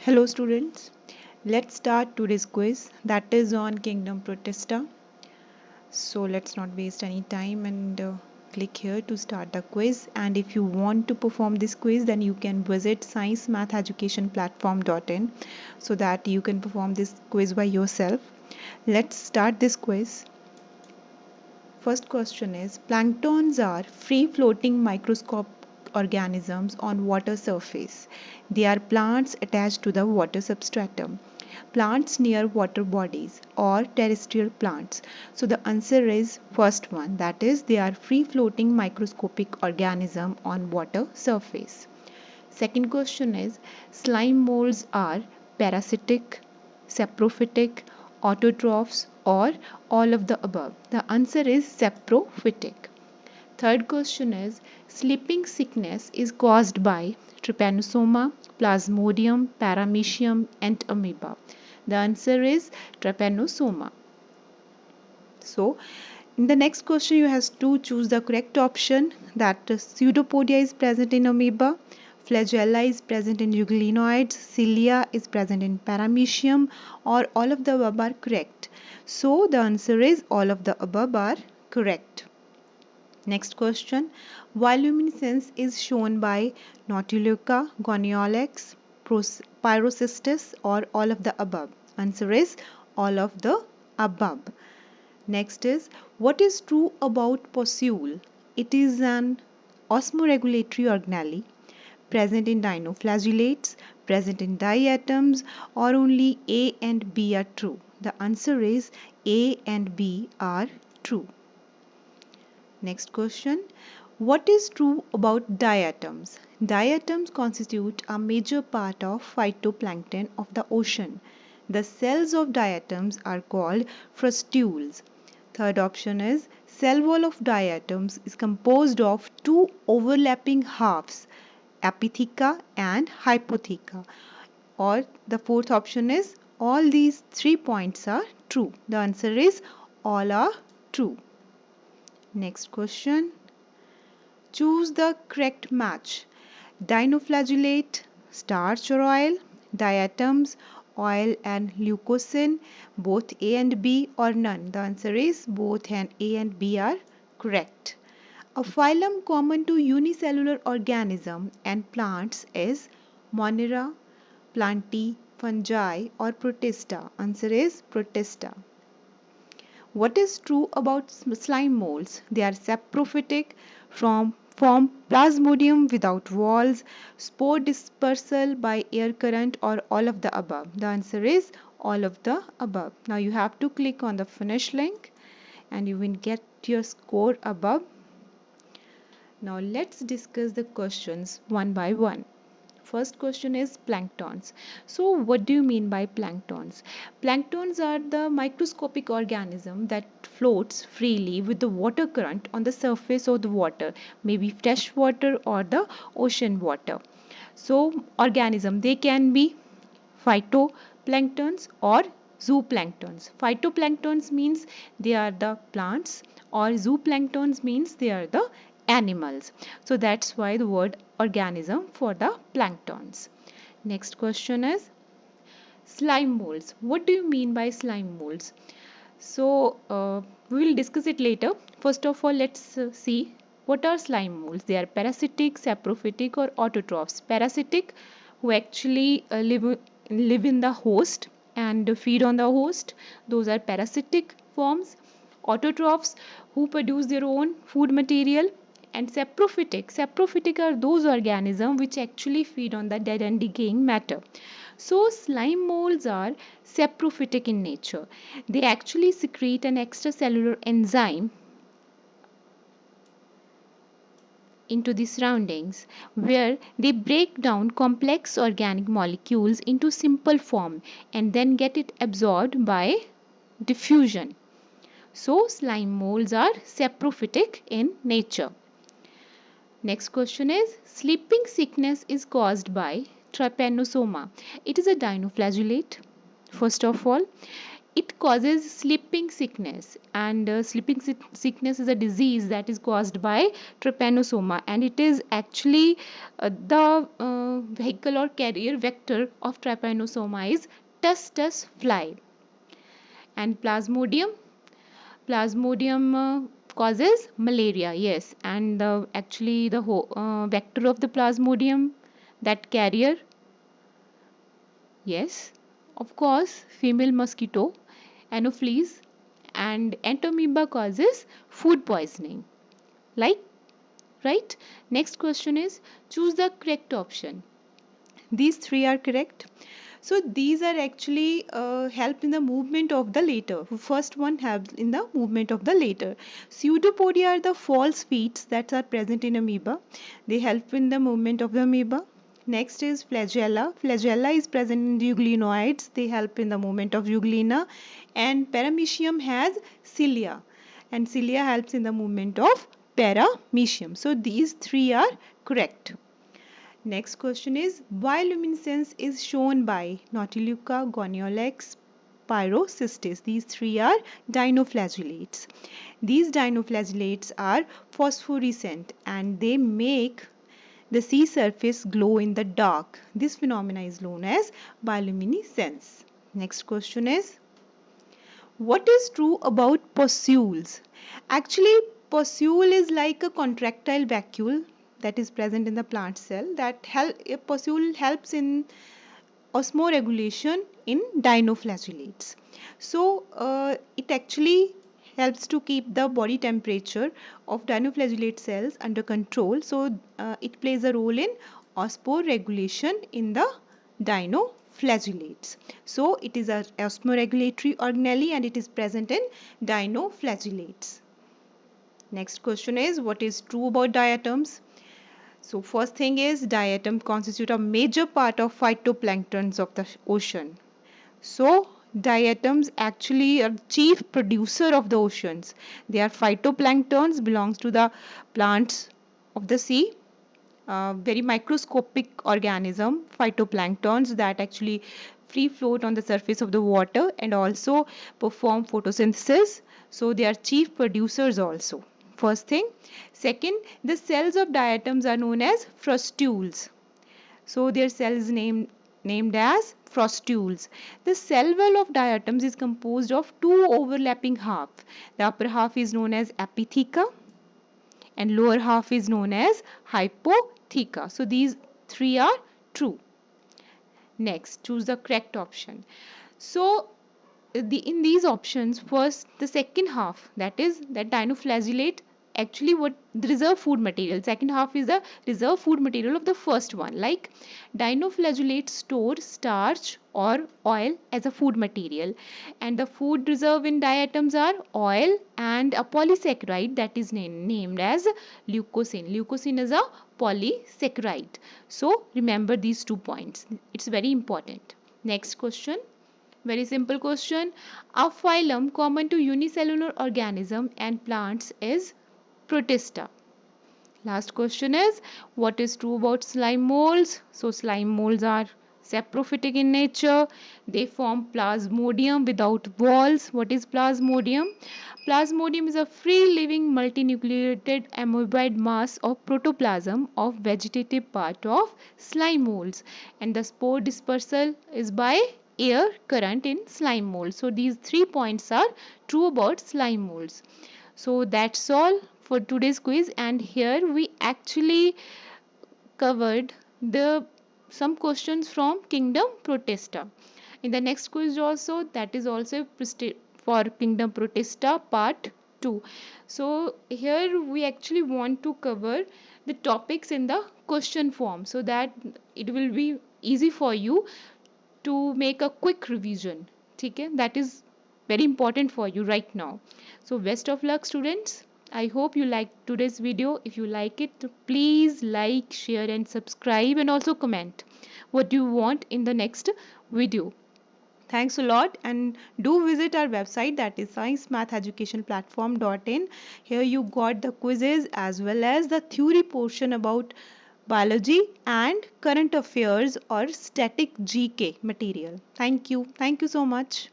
Hello students, let's start today's quiz that is on Kingdom Protista. So let's not waste any time and click here to start the quiz. And if you want to perform this quiz, then you can visit sciencematheducationplatform.in so that you can perform this quiz by yourself. Let's start this quiz. First question is, planktons are free floating microscopic organisms on water surface. They are plants attached to the water substratum, plants near water bodies, or terrestrial plants. So the answer is first one, that is they are free floating microscopic organism on water surface. Second question is, slime molds are parasitic, saprophytic, autotrophs, or all of the above? The answer is saprophytic. Third question is, sleeping sickness is caused by trypanosoma, plasmodium, paramecium, and amoeba. The answer is trypanosoma. So, in the next question, you have to choose the correct option, that pseudopodia is present in amoeba, flagella is present in euglenoids, cilia is present in paramecium, or all of the above are correct. So, the answer is all of the above are correct. Next question, bioluminescence is shown by Nautiluca, Goniolax, Pyrocystis, or all of the above? Answer is all of the above. Next is, what is true about possule? It is an osmoregulatory organelle present in dinoflagellates, present in diatoms, or only A and B are true? The answer is A and B are true. Next question, what is true about diatoms? Diatoms constitute a major part of phytoplankton of the ocean. The cells of diatoms are called frustules. Third option is, cell wall of diatoms is composed of two overlapping halves, epitheca and hypotheca. Or the fourth option is, all these 3 points are true. The answer is all are true. Next question, choose the correct match. Dinoflagellate, starch or oil, diatoms, oil and leucosin, both A and B, or none? The answer is both A and B are correct. A phylum common to unicellular organism and plants is Monera, Plantae, Fungi, or Protista? Answer is Protista. What is true about slime molds? They are saprophytic, form plasmodium without walls, spore dispersal by air current, or all of the above? The answer is all of the above. Now you have to click on the finish link and you will get your score above. Now let's discuss the questions one by one. First question is planktons. So what do you mean by planktons? Planktons are the microscopic organism that floats freely with the water current on the surface of the water, maybe fresh water or the ocean water. So organism, they can be phytoplanktons or zooplanktons. Phytoplanktons means they are the plants, or zooplanktons means they are the animals. So that's why the word organism for the planktons. Next question is slime molds. What do you mean by slime molds? So we will discuss it later. First of all, let's see what are slime molds. They are parasitic, saprophytic, or autotrophs. Parasitic, who actually live in the host and feed on the host. Those are parasitic forms. Autotrophs, who produce their own food material. And saprophytic are those organisms which actually feed on the dead and decaying matter. So slime molds are saprophytic in nature. They actually secrete an extracellular enzyme into the surroundings, where they break down complex organic molecules into simple form and then get it absorbed by diffusion. So slime molds are saprophytic in nature. Next question is, sleeping sickness is caused by trypanosoma. It is a dinoflagellate. First of all, it causes sleeping sickness, and sleeping sickness is a disease that is caused by trypanosoma, and it is actually the vehicle or carrier vector of trypanosoma is tus fly. And plasmodium causes malaria, yes, and actually the vector of the plasmodium, that carrier, yes, of course, female mosquito, anopheles, and entamoeba causes food poisoning, like, right? Next question is, choose the correct option. These three are correct. So these are actually help in the movement of the later. First one helps in the movement of the later. Pseudopodia are the false feet that are present in amoeba. They help in the movement of the amoeba. Next is flagella. Flagella is present in euglenoids. They help in the movement of euglena. And paramecium has cilia. And cilia helps in the movement of paramecium. So these three are correct. Next question is, bioluminescence is shown by Nautiluca, Goniolax, Pyrocystis. These three are dinoflagellates. These dinoflagellates are phosphorescent and they make the sea surface glow in the dark. This phenomena is known as bioluminescence. Next question is, what is true about pustules? Actually, pustule is like a contractile vacuole that is present in the plant cell. Pustule helps in osmoregulation in dinoflagellates. So it actually helps to keep the body temperature of dinoflagellate cells under control. So it plays a role in osmoregulation in the dinoflagellates. So it is an osmoregulatory organelle and it is present in dinoflagellates. Next question is, what is true about diatoms? So first thing is, diatoms constitute a major part of phytoplanktons of the ocean. So diatoms actually are chief producer of the oceans. They are phytoplanktons, belongs to the plants of the sea. Very microscopic organism, phytoplanktons, that actually free float on the surface of the water and also perform photosynthesis. So they are chief producers also. First thing. Second, the cells of diatoms are known as frustules. So their cell is named as frustules. The cell wall of diatoms is composed of two overlapping halves. The upper half is known as epitheca and lower half is known as hypotheca. So these three are true. Next, choose the correct option. So in these options, first the second half, that is that dinoflagellate, actually what the reserve food material, second half is the reserve food material of the first one. Like dinoflagellate store starch or oil as a food material, and the food reserve in diatoms are oil and a polysaccharide that is named as leucocene. Leucocene is a polysaccharide. So remember these 2 points, it's very important. Next question. Very simple question. A phylum common to unicellular organism and plants is Protista. Last question is, what is true about slime molds? So slime molds are saprophytic in nature. They form plasmodium without walls. What is plasmodium? Plasmodium is a free living multinucleated amoeboid mass of protoplasm of vegetative part of slime molds, and the spore dispersal is by air current in slime molds. So these 3 points are true about slime molds. So that's all for today's quiz, and here we actually covered some questions from Kingdom Protista. In the next quiz also, that is also for Kingdom Protista part 2. So here we actually want to cover the topics in the question form so that it will be easy for you to make a quick revision. Okay? That is very important for you right now. So best of luck, students. I hope you liked today's video. If you like it, please like, share and subscribe, and also comment what you want in the next video. Thanks a lot, and do visit our website, that is sciencematheducationplatform.in. Here you got the quizzes as well as the theory portion about biology and current affairs or static GK material. Thank you so much.